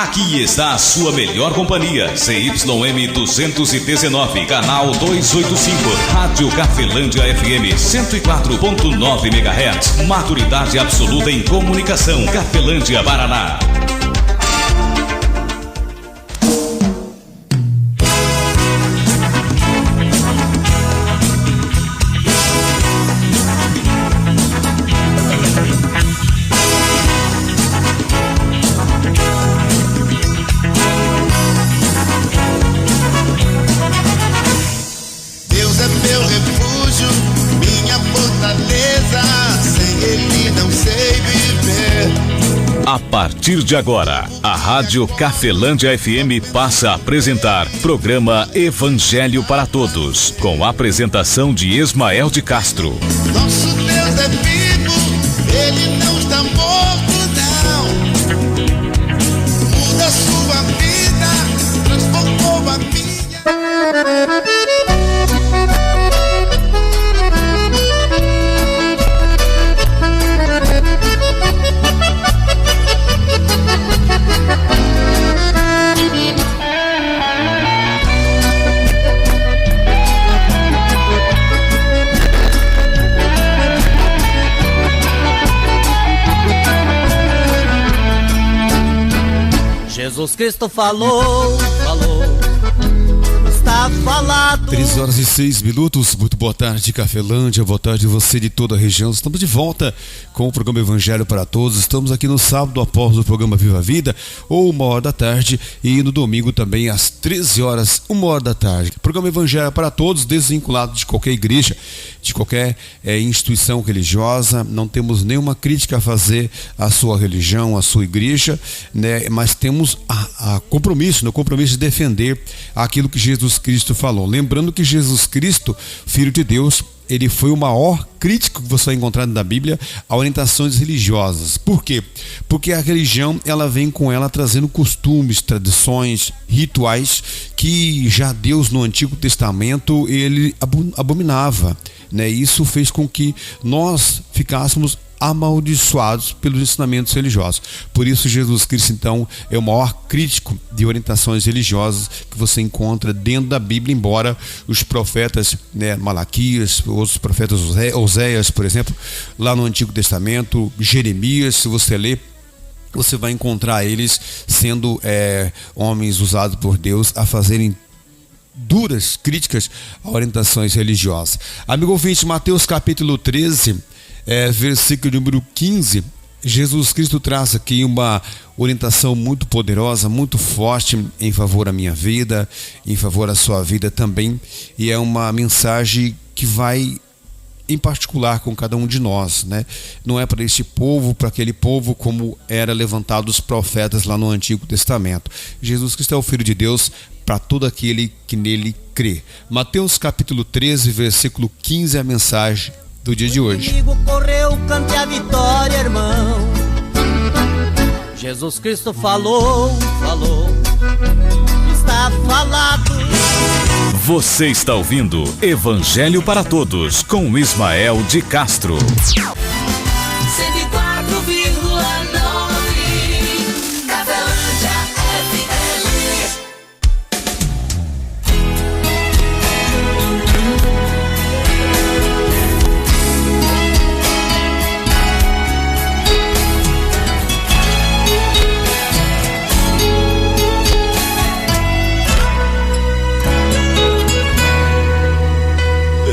Aqui está a sua melhor companhia, ZYM 219, canal 285, Rádio Cafelândia FM 104.9 MHz. Maturidade absoluta em comunicação, Cafelândia, Paraná. A partir de agora, a Rádio Cafelândia FM passa a apresentar programa Evangelho para Todos, com a apresentação de Ismael de Castro. Nosso Deus é vivo, Ele não está morto, não. Muda a sua vida, transformou a minha. Jesus Cristo falou, está falado. 13h06. Muito boa tarde, Cafelândia. Boa tarde você de toda a região. Estamos de volta com o programa Evangelho para Todos. Estamos aqui no sábado após o programa Viva a Vida, ou 1h da tarde, e no domingo também às 13h, 1h da tarde. Programa Evangelho para Todos, desvinculado de qualquer igreja, de qualquer instituição religiosa. Não temos nenhuma crítica a fazer à sua religião, à sua igreja, né? Mas temos o compromisso de defender aquilo que Jesus Cristo falou. Lembrando que Jesus Cristo, Filho de Deus, ele foi o maior crítico que você vai encontrar na Bíblia a orientações religiosas. Por quê? Porque a religião, ela vem com ela trazendo costumes, tradições, rituais que já Deus no Antigo Testamento ele abominava, né? Isso fez com que nós ficássemos amaldiçoados pelos ensinamentos religiosos. Por isso Jesus Cristo então é o maior crítico de orientações religiosas que você encontra dentro da Bíblia, embora os profetas, né, Malaquias, os profetas Oséias, por exemplo, lá no Antigo Testamento, Jeremias, se você ler, você vai encontrar eles sendo homens usados por Deus a fazerem duras críticas a orientações religiosas. Amigo ouvinte, Mateus capítulo 13, versículo número 15, Jesus Cristo traz aqui uma orientação muito poderosa, muito forte em favor da minha vida, em favor da sua vida também, e é uma mensagem que vai em particular com cada um de nós, né? Não é para este povo, para aquele povo como era levantado os profetas lá no Antigo Testamento. Jesus Cristo é o Filho de Deus para todo aquele que nele crê. Mateus capítulo 13, versículo 15 é a mensagem do dia de hoje. Comigo correu, cante a vitória, irmão. Jesus Cristo falou, está falado. Você está ouvindo Evangelho para Todos com Ismael de Castro. 104,9 Cafelândia FM.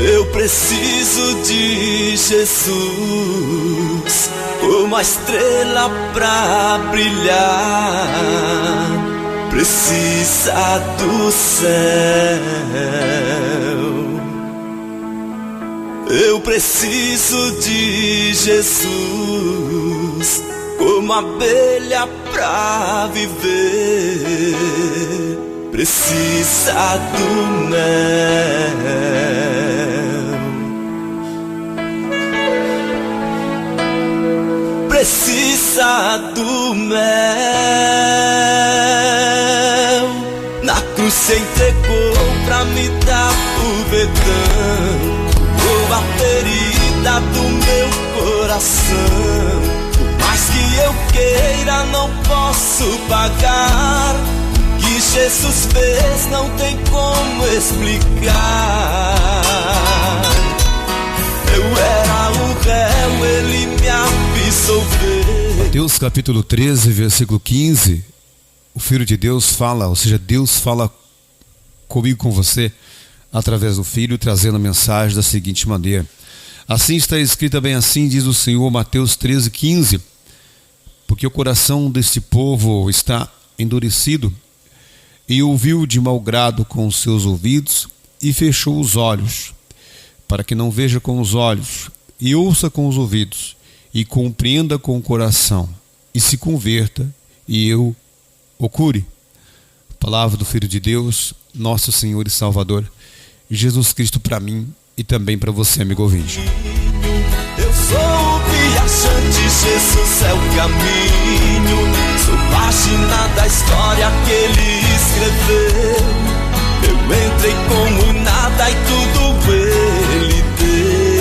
Eu preciso de Jesus, uma estrela pra brilhar, precisa do céu. Eu preciso de Jesus, como abelha pra viver, precisa do mel. Precisa do mel. Na cruz se entregou pra me dar o perdão, curou a ferida do meu coração. Por mais que eu queira não posso pagar. Que Jesus fez não tem como explicar. Eu era o réu, ele me absolveu. Mateus capítulo 13, versículo 15. O Filho de Deus fala, ou seja, Deus fala comigo, com você, através do Filho, trazendo a mensagem da seguinte maneira: assim está escrita, bem assim diz o Senhor. Mateus 13, 15. Porque o coração deste povo está endurecido, e ouviu de mau grado com os seus ouvidos, e fechou os olhos, para que não veja com os olhos, e ouça com os ouvidos, e compreenda com o coração, e se converta, e eu o cure. Palavra do Filho de Deus, nosso Senhor e Salvador, Jesus Cristo, para mim e também para você, amigo ouvinte. Eu sou o viajante, Jesus é o caminho. Sou página da história que ele escreveu. Eu entrei como nada e tudo ele deu.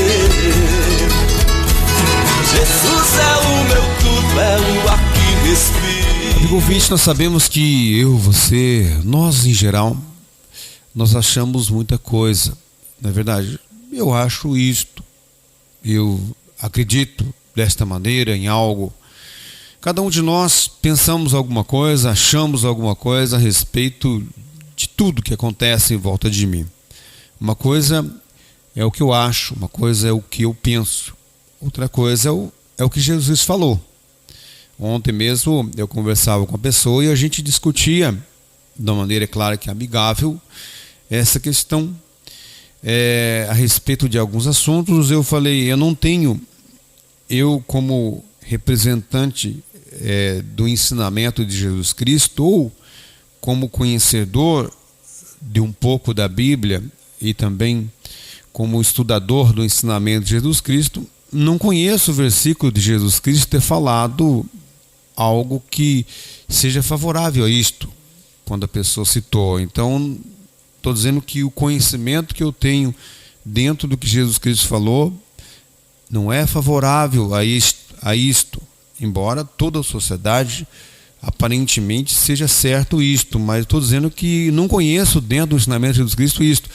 Jesus é o meu tudo, é o ar que respiro. Amigo ouvinte, nós sabemos que eu, você, nós em geral, nós achamos muita coisa. Na verdade, eu acho isto, eu acredito desta maneira em algo. Cada um de nós pensamos alguma coisa, achamos alguma coisa a respeito de tudo que acontece em volta de mim. Uma coisa é o que eu acho, uma coisa é o que eu penso, outra coisa é o que Jesus falou. Ontem mesmo eu conversava com a pessoa e a gente discutia, de uma maneira, claro que amigável, essa questão a respeito de alguns assuntos. Eu falei, eu como representante do ensinamento de Jesus Cristo, ou como conhecedor de um pouco da Bíblia e também como estudador do ensinamento de Jesus Cristo, não conheço o versículo de Jesus Cristo ter falado algo que seja favorável a isto, quando a pessoa citou. Então, estou dizendo que o conhecimento que eu tenho dentro do que Jesus Cristo falou não é favorável a isto, embora toda a sociedade aparentemente seja certo isto, mas estou dizendo que não conheço dentro do ensinamento de Jesus Cristo isto.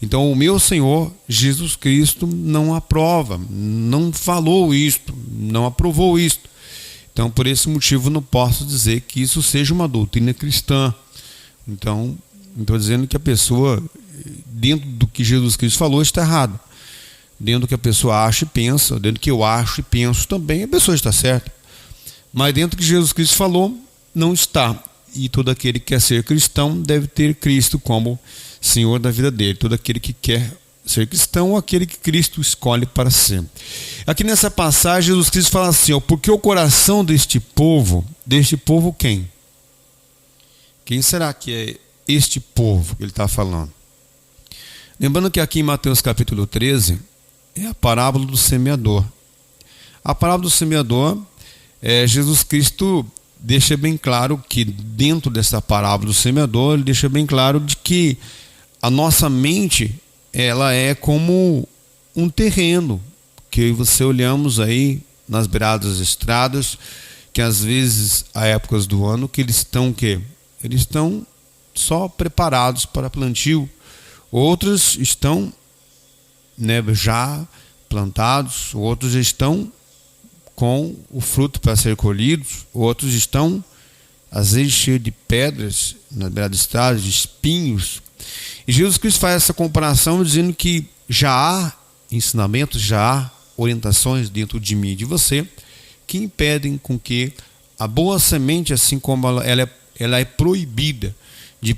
Então o meu Senhor Jesus Cristo não aprova, não falou isto, não aprovou isto. Então por esse motivo não posso dizer que isso seja uma doutrina cristã. Então estou dizendo que a pessoa, dentro do que Jesus Cristo falou, está errado. Dentro do que a pessoa acha e pensa, dentro do que eu acho e penso também, a pessoa está certa. Mas dentro do que Jesus Cristo falou, não está. E todo aquele que quer ser cristão deve ter Cristo como Senhor da vida dele. Todo aquele que quer ser cristão, ou aquele que Cristo escolhe para ser. Aqui nessa passagem, Jesus Cristo fala assim, porque o coração deste povo quem? Quem será que é este povo que ele está falando? Lembrando que aqui em Mateus capítulo 13, é a parábola do semeador. A parábola do semeador, Jesus Cristo deixa bem claro que dentro dessa parábola do semeador, ele deixa bem claro de que a nossa mente, ela é como um terreno, que você olhamos aí nas beiradas das estradas, que às vezes, há épocas do ano, que eles estão só preparados para plantio. Outros estão já plantados, outros estão com o fruto para ser colhidos, outros estão às vezes cheios de pedras na beira da estrada, de espinhos. E Jesus Cristo faz essa comparação dizendo que já há ensinamentos, já há orientações dentro de mim e de você que impedem com que a boa semente, assim como ela é proibida de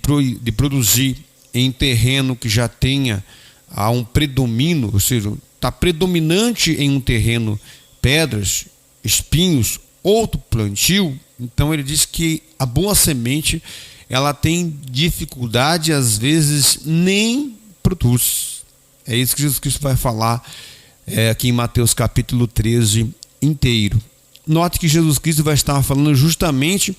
produzir em terreno que já tenha um predomínio, ou seja, está predominante em um terreno pedras, espinhos, outro plantio. Então ele diz que a boa semente, ela tem dificuldade, às vezes nem produz. É isso que Jesus Cristo vai falar aqui em Mateus capítulo 13 inteiro. Note que Jesus Cristo vai estar falando justamente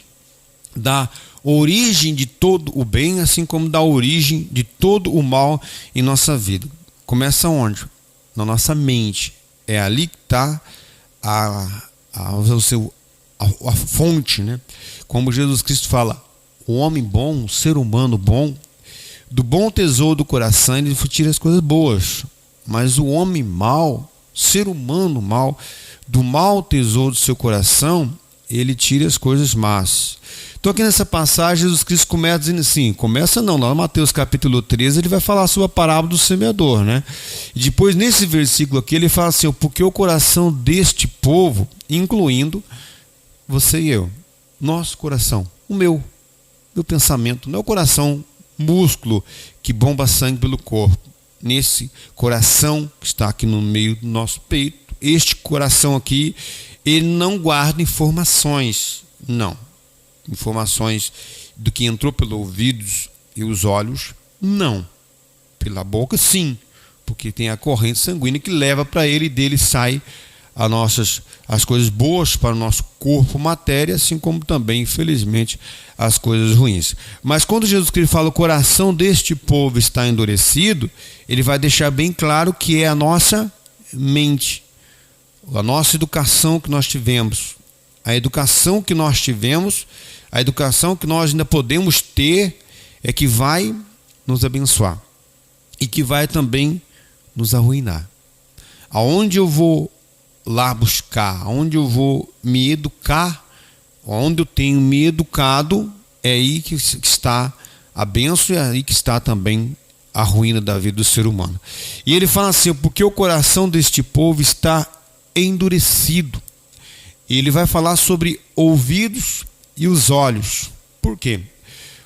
da origem de todo o bem, assim como da origem de todo o mal em nossa vida. Começa onde? Na nossa mente. É ali que está a fonte, né? Como Jesus Cristo fala, o homem bom, o ser humano bom, do bom tesouro do coração ele tira as coisas boas, mas o homem mau, ser humano mau, do mau tesouro do seu coração, ele tira as coisas más. Então aqui nessa passagem Jesus Cristo começa dizendo assim, lá no Mateus capítulo 13 ele vai falar sobre a parábola do semeador, né? E depois nesse versículo aqui ele fala assim, porque o coração deste povo, incluindo você e eu, nosso coração, o meu pensamento, não é o coração músculo que bomba sangue pelo corpo, nesse coração que está aqui no meio do nosso peito, este coração aqui, ele não guarda informações, não. Informações do que entrou pelos ouvidos e os olhos, não. Pela boca, sim, porque tem a corrente sanguínea que leva para ele e dele sai as coisas boas para o nosso corpo, matéria, assim como também, infelizmente, as coisas ruins. Mas quando Jesus Cristo fala o coração deste povo está endurecido, ele vai deixar bem claro que é a nossa mente, a nossa educação que nós tivemos, a educação que nós tivemos, a educação que nós ainda podemos ter é que vai nos abençoar e que vai também nos arruinar. Aonde eu vou lá buscar, aonde eu vou me educar, onde eu tenho me educado, é aí que está a bênção e é aí que está também a ruína da vida do ser humano. E ele fala assim, porque o coração deste povo está endurecido. E ele vai falar sobre ouvidos e os olhos. Por quê?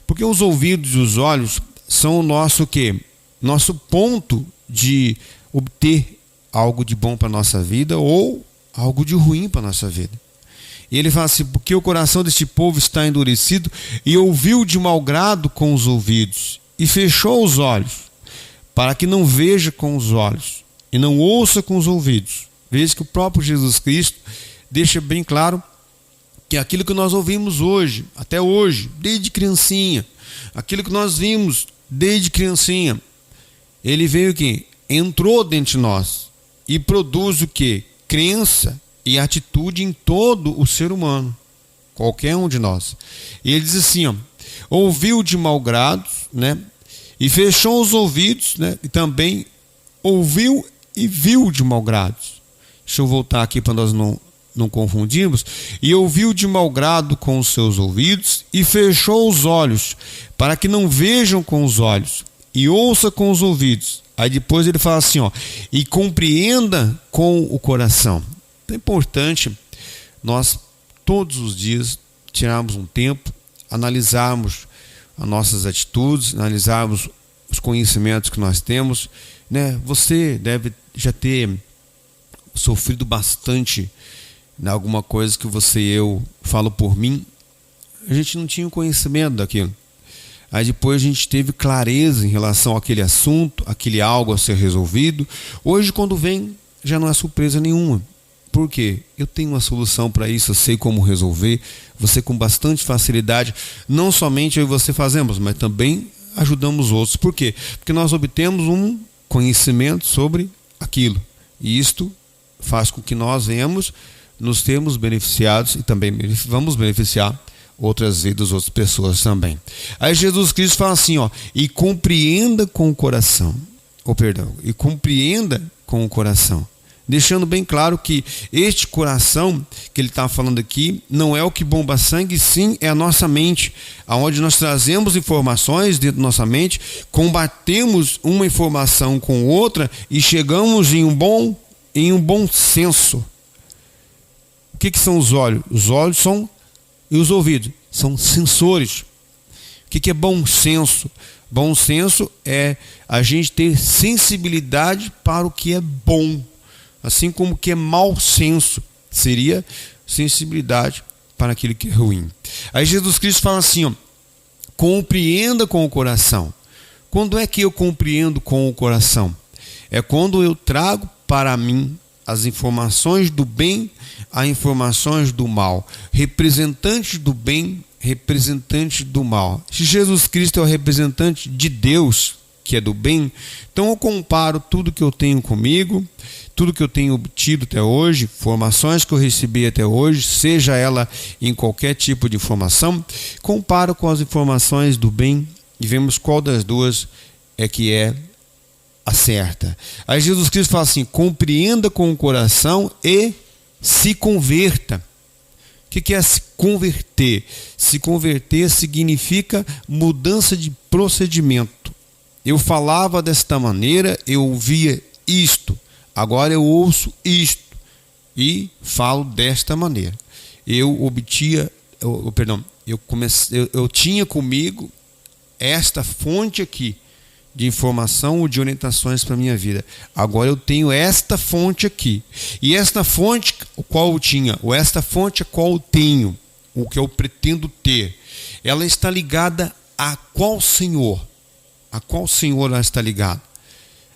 Porque os ouvidos e os olhos são o nosso quê? Nosso ponto de obter algo de bom para a nossa vida ou algo de ruim para a nossa vida. E ele fala assim, porque o coração deste povo está endurecido e ouviu de mau grado com os ouvidos e fechou os olhos, para que não veja com os olhos e não ouça com os ouvidos. Veja que o próprio Jesus Cristo deixa bem claro que aquilo que nós ouvimos hoje, até hoje, desde criancinha, aquilo que nós vimos desde criancinha, ele veio que entrou dentro de nós e produz o que? Crença e atitude em todo o ser humano, qualquer um de nós. E ele diz assim, ó, ouviu de mau grado, né? E fechou os ouvidos, né? E também ouviu e viu de mau grado. Deixa eu voltar aqui para nós não confundirmos. E ouviu de mau grado com os seus ouvidos e fechou os olhos, para que não vejam com os olhos e ouça com os ouvidos. Aí depois ele fala assim, ó, e compreenda com o coração. É importante nós todos os dias tirarmos um tempo, analisarmos as nossas atitudes, analisarmos os conhecimentos que nós temos, né? Você deve já ter sofrido bastante em alguma coisa que você e eu falo por mim. A gente não tinha conhecimento daquilo. Aí depois a gente teve clareza em relação àquele assunto, aquele algo a ser resolvido. Hoje, quando vem, já não é surpresa nenhuma. Por quê? Eu tenho uma solução para isso, eu sei como resolver. Você com bastante facilidade, não somente eu e você fazemos, mas também ajudamos outros. Por quê? Porque nós obtemos um conhecimento sobre aquilo. E isto faz com que nós venhamos nos termos beneficiados e também vamos beneficiar outras vidas, outras pessoas também. Aí Jesus Cristo fala assim, ó, e compreenda com o coração, e compreenda com o coração, deixando bem claro que este coração que ele está falando aqui não é o que bomba sangue, sim é a nossa mente, aonde nós trazemos informações dentro da nossa mente, combatemos uma informação com outra e chegamos em um bom senso. O que são os olhos? Os olhos são e os ouvidos são sensores. O que é bom senso? Bom senso é a gente ter sensibilidade para o que é bom, assim como o que é mau senso seria sensibilidade para aquilo que é ruim. Aí Jesus Cristo fala assim, ó, compreenda com o coração. Quando é que eu compreendo com o coração? É quando eu trago para mim as informações do bem, as informações do mal, representantes do bem, representantes do mal. Se Jesus Cristo é o representante de Deus, que é do bem, então eu comparo tudo que eu tenho comigo, tudo que eu tenho obtido até hoje, informações que eu recebi até hoje, seja ela em qualquer tipo de informação, comparo com as informações do bem e vemos qual das duas é que é a certa. Aí Jesus Cristo fala assim: compreenda com o coração e se converta. O que é se converter? Se converter significa mudança de procedimento. Eu falava desta maneira, eu ouvia isto, agora eu ouço isto e falo desta maneira. Eu tinha comigo esta fonte aqui de informação ou de orientações para a minha vida. Agora eu tenho esta fonte aqui. E esta fonte, o qual eu tinha, ou esta fonte a qual eu tenho, o que eu pretendo ter, ela está ligada a qual Senhor? A qual Senhor ela está ligada?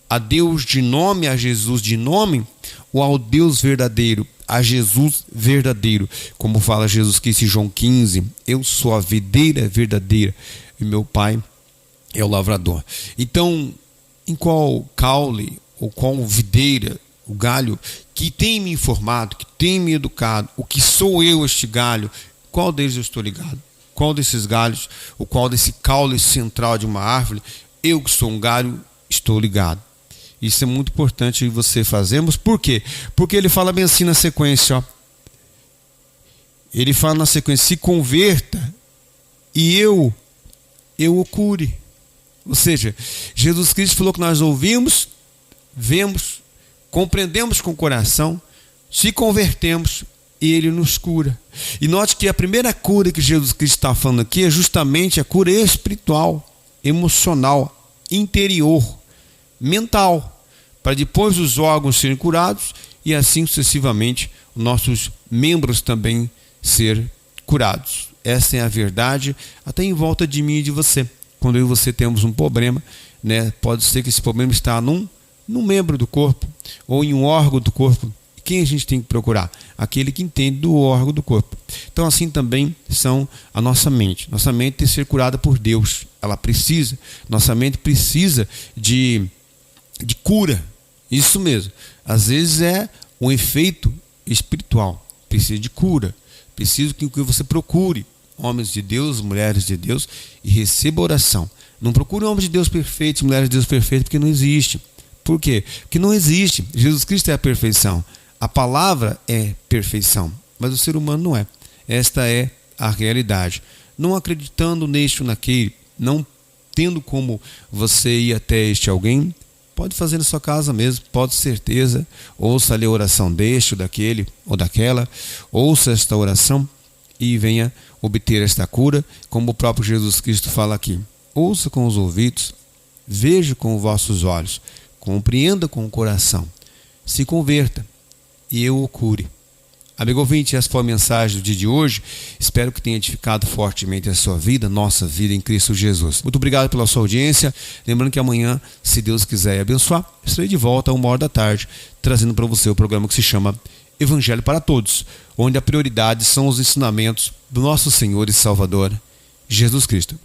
A Deus de nome, a Jesus de nome, ou ao Deus verdadeiro, a Jesus verdadeiro? Como fala Jesus Cristo em João 15, eu sou a videira verdadeira e meu Pai é o lavrador. Então, em qual caule ou qual videira, o galho que tem me informado, que tem me educado, o que sou eu, este galho, qual deles eu estou ligado? Qual desses galhos, ou qual desse caule central de uma árvore, eu que sou um galho, estou ligado? Isso é muito importante você fazermos. Por quê? Porque ele fala bem assim na sequência, ó. Ele fala na sequência: se converta e eu o cure. Ou seja, Jesus Cristo falou que nós ouvimos, vemos, compreendemos com o coração, se convertemos e Ele nos cura. E note que a primeira cura que Jesus Cristo está falando aqui é justamente a cura espiritual, emocional, interior, mental, para depois os órgãos serem curados e assim sucessivamente nossos membros também ser curados. Essa é a verdade, até em volta de mim e de você. Quando eu e você temos um problema, né, pode ser que esse problema está num membro do corpo ou em um órgão do corpo. Quem a gente tem que procurar? Aquele que entende do órgão do corpo. Então assim também são a nossa mente. Nossa mente tem que ser curada por Deus. Ela precisa. Nossa mente precisa de cura. Isso mesmo. Às vezes é um efeito espiritual. Precisa de cura. Precisa que você procure homens de Deus, mulheres de Deus, e receba oração. Não procure homens de Deus perfeitos, mulheres de Deus perfeitas, porque não existe. Por quê? Porque não existe. Jesus Cristo é a perfeição. A palavra é perfeição, mas o ser humano não é. Esta é a realidade. Não acreditando neste ou naquele, não tendo como você ir até este alguém, pode fazer na sua casa mesmo, pode certeza. Ouça ali a oração deste ou daquele ou daquela, ouça esta oração e venha obter esta cura, como o próprio Jesus Cristo fala aqui. Ouça com os ouvidos, veja com os vossos olhos, compreenda com o coração, se converta e eu o cure. Amigo ouvinte, essa foi a mensagem do dia de hoje. Espero que tenha edificado fortemente a sua vida, nossa vida em Cristo Jesus. Muito obrigado pela sua audiência. Lembrando que amanhã, se Deus quiser abençoar, estarei de volta a 13h, trazendo para você o programa que se chama Evangelho para Todos, onde a prioridade são os ensinamentos do nosso Senhor e Salvador, Jesus Cristo.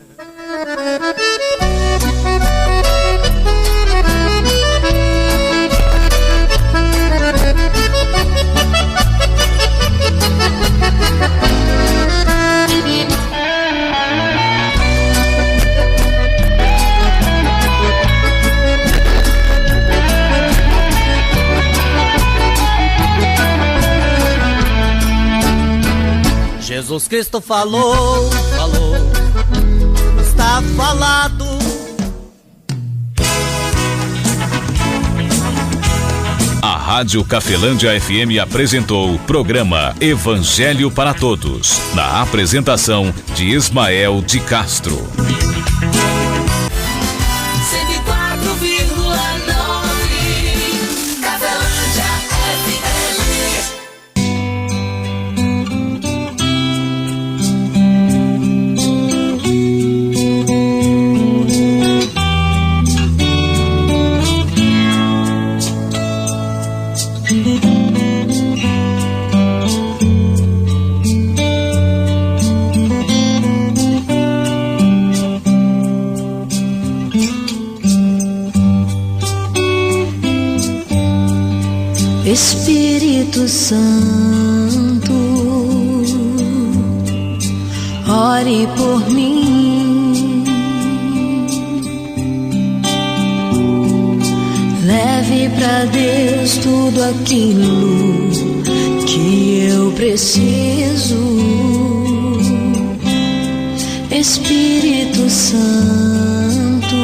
Jesus Cristo falou, está falado. A Rádio Cafelândia FM apresentou o programa Evangelho para Todos, na apresentação de Ismael de Castro. 104,9 Cafelândia FM. Espírito Santo, ore por mim, leve pra Deus tudo aquilo que eu preciso. Espírito Santo,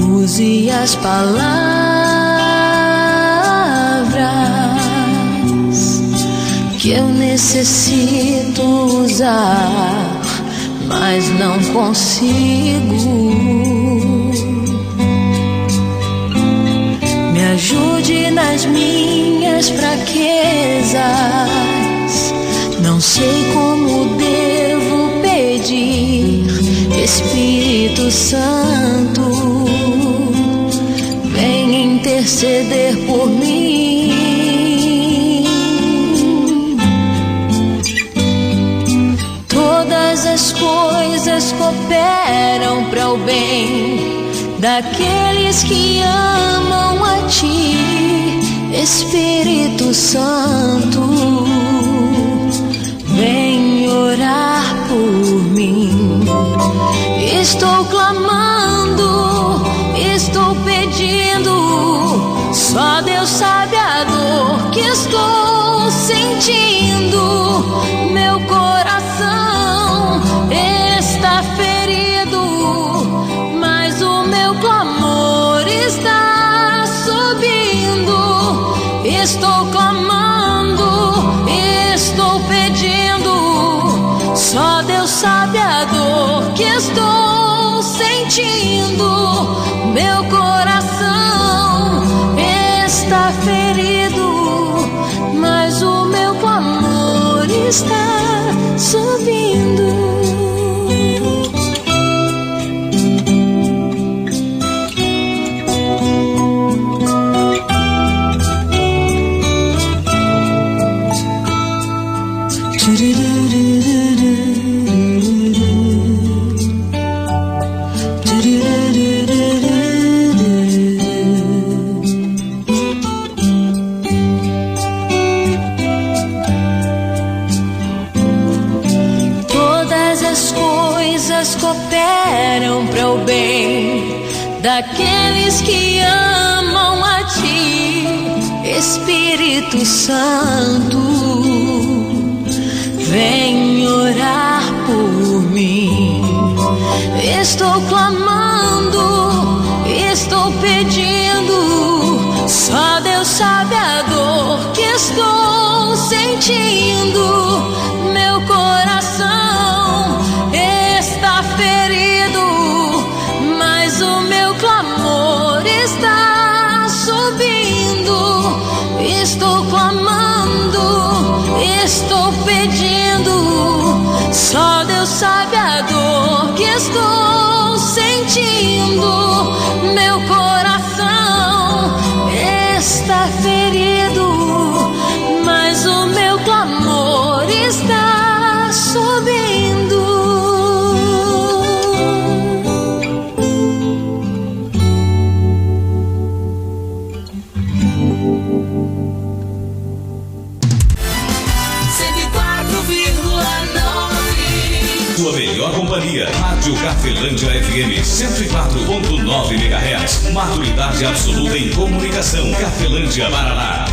use as palavras que eu necessito usar, mas não consigo. Me ajude nas minhas fraquezas, não sei como devo pedir. Espírito Santo, vem interceder por mim. Todas as coisas cooperam para o bem daqueles que amam a Ti. Espírito Santo, vem orar por mim. Estou clamando, estou pedindo, só Deus sabe a dor que estou sentindo. Meu coração está ferido, mas o meu clamor está subindo. Estou clamando, estou pedindo, só Deus sabe a dor que estou sentindo. Meu coração está ferido, mas o meu clamor está subindo. Cooperam para o bem daqueles que amam a Ti. Espírito Santo, vem orar por mim. Estou clamando, estou pedindo, só Deus sabe a dor que estou sentindo. Meu coração está ferido, mas o meu clamor está subindo. Estou clamando, estou pedindo, só Deus sabe a dor que estou sentindo. Meu coração está ferido, mas o meu clamor está subindo. Sua melhor companhia, Rádio Cafelândia FM 104.9 MHz. Maturidade absoluta em comunicação. Cafelândia, Paraná.